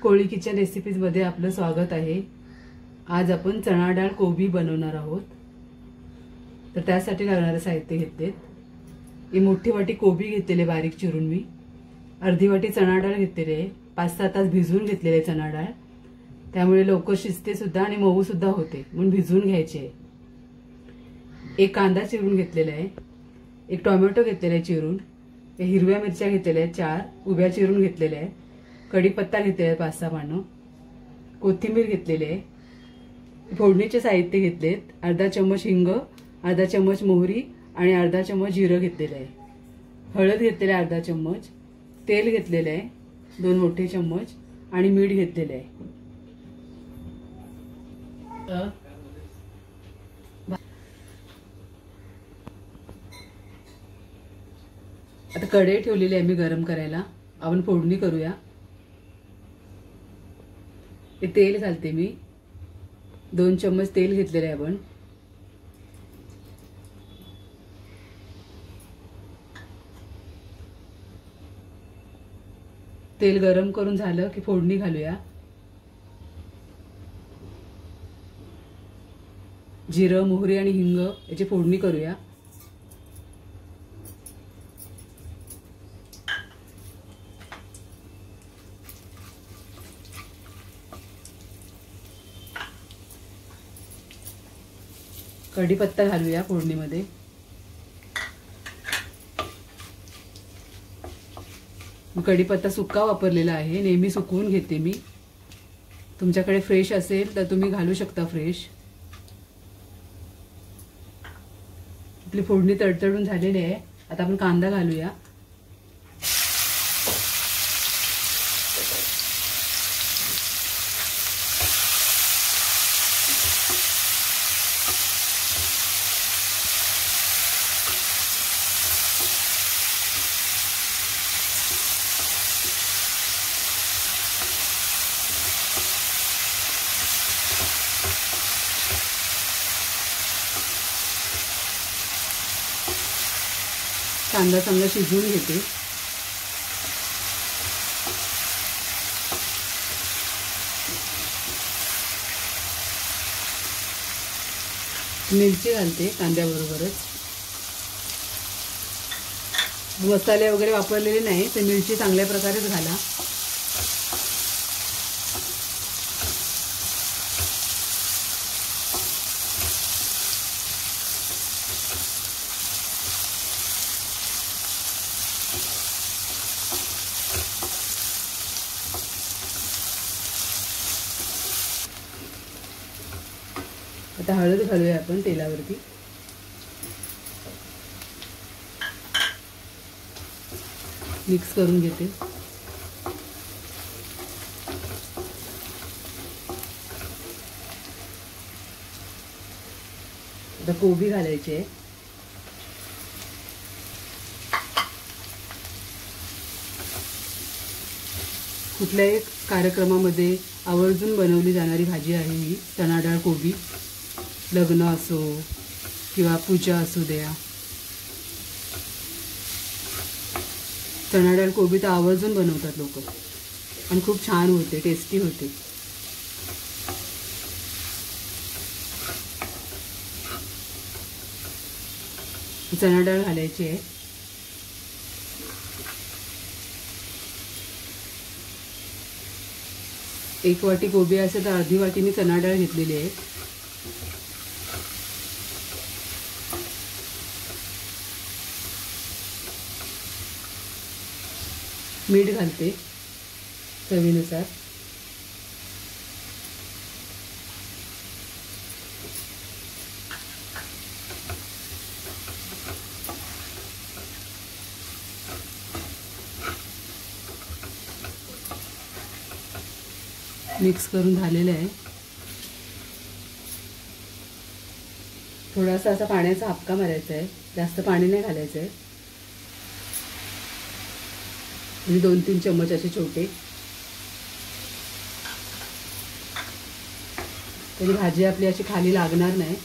कोळी kitchen recipes मध्ये आपलं स्वागत आहे। आज आपण चणा डाळ कोबी बनवणार आहोत। तर त्यासाठी लागणारे साहित्य घेतलेत। ही मोठी वाटी कोबी घेतलेले बारीक चिरून मी, अर्धी वाटी चणा डाळ घेतलेली आहे। 5-6 तास भिजवून घेतलेले चणा डाळ, त्यामुळे लवकर शिजते सुद्धा आणि मऊ सुद्धा होते, म्हणून भिजवून घ्यायची आहे। एक कांदा चिरून घेतलेला आहे, एक टोमॅटो घेतलेला आहे चिरून, हिरव्या मिरच्या घेतलेल्या आहेत 4 उभ्या चिरून घेतलेल्या आहेत, कढीपत्ता घेतलेला आहे 5-6 पानं, कोथिंबीर घेतलेली आहे, फोडणीचे साहित्य घेतलेत, अर्धा चम्मच हिंग, अर्धा चम्मच मोहरी आणि अर्धा चम्मच जिरं घेतलेलं आहे, हळद घेतलेलं आहे अर्धा चम्मच, तेल घेतलेलं आहे 2 मोठे चम्मच आणि मीठ घेतलेलं आहे। आता कढई ठेवलेली आहे मी गरम करायला, आपण फोडणी करूया। हे तेल घालते मी, 2 चम्मच तेल घेतलेले आहे आपण। तेल गरम करून झालं की फोडणी घालूया। जिरं, मोहरी आणि हिंग याची फोडणी करूया। कढीपत्ता घालूया फोडणीमध्ये। कढीपत्ता सुक्का वापरलेला आहे, नेहमी सुकवून घेते मी। तुमच्याकडे फ्रेश असेल तर तुम्ही घालू शकता फ्रेश। आपली फोडणी तडतडून झालेली आहे, आता आपण कांदा घालूया। कांदा चांगला शिजवून घेते। मिरची घालते कांद्याबरोबरच। मसाले वगैरे वापरलेले नाही, तर मिरची चांगल्या प्रकारेच घाला। आता हळद घालूया आपण तेलावरती। मिक्स करून घेते। आता कोबी घालायची आहे। कुठल्याही कार्यक्रमामध्ये आवर्जून बनवली जाणारी भाजी आहे ही चणा डाळ कोबी। लग्न असो किंवा पूजा असू द्या, चणा डाळ कोबी तर आवर्जून बनवतात लोक आणि खूप छान होते, टेस्टी होते। चणा डाळ घालायची आहे। एक वाटी कोबी असेल तर अर्धी वाटी मी चणा डाळ घेतलेली आहे। मीठ घालते चवीनुसार। मिक्स करून झालेलं आहे। थोडासा असा पाण्याचा हापका मारायचा आहे, जास्त पाणी नाही घालायचं आहे। 2-3 चम्मच असे छोटे, तरी भाजी आपली अशी खाली लागणार नाही।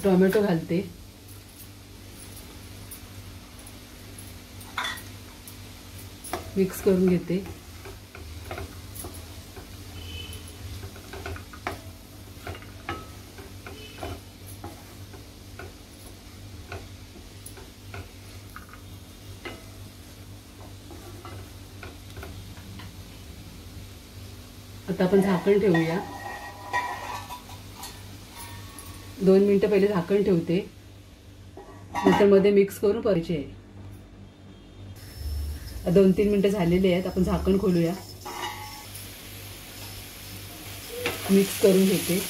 टोमॅटो घालते. मिक्स करून घेते. आता आपण झाकण ठेवूया. 2 मिनिटं पहिले झाकण ठेवते, नंतर मध्ये मिक्स करून करायचे आहे. 2-3 मिनिटं झालेले आहेत. आपण झाकण खोलूया. मिक्स करून घेते.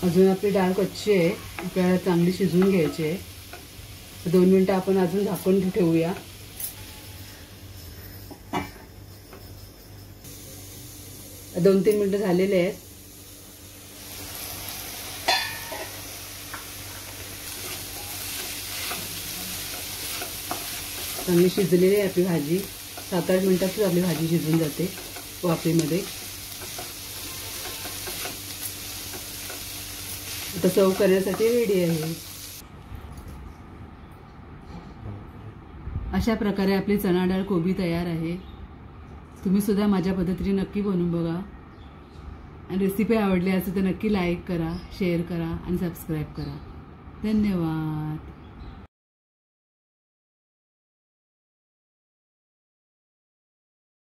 अजून आपली डाळ कच्ची आहे, आपल्याला चांगली शिजवून घ्यायची आहे. 2 मिनिटं आपण अजून झाकून ठेवूया. दोन 3 मिनिटं झालेले आहेत. चांगली शिजलेली आहे आपली भाजी. 7-8 मिनिटातच आपली भाजी शिजून जाते वाफेमध्ये. आता सर्व करण्यासाठी रेडी आहे. अशा प्रकारे आपली चणा डाळ कोबी तयार आहे. तुम्ही सुद्धा माझ्या पद्धतीने नक्की बनवून बघा. आणि रेसिपी आवडली असेल तर नक्की लाईक करा, शेअर करा आणि सबस्क्राईब करा. धन्यवाद.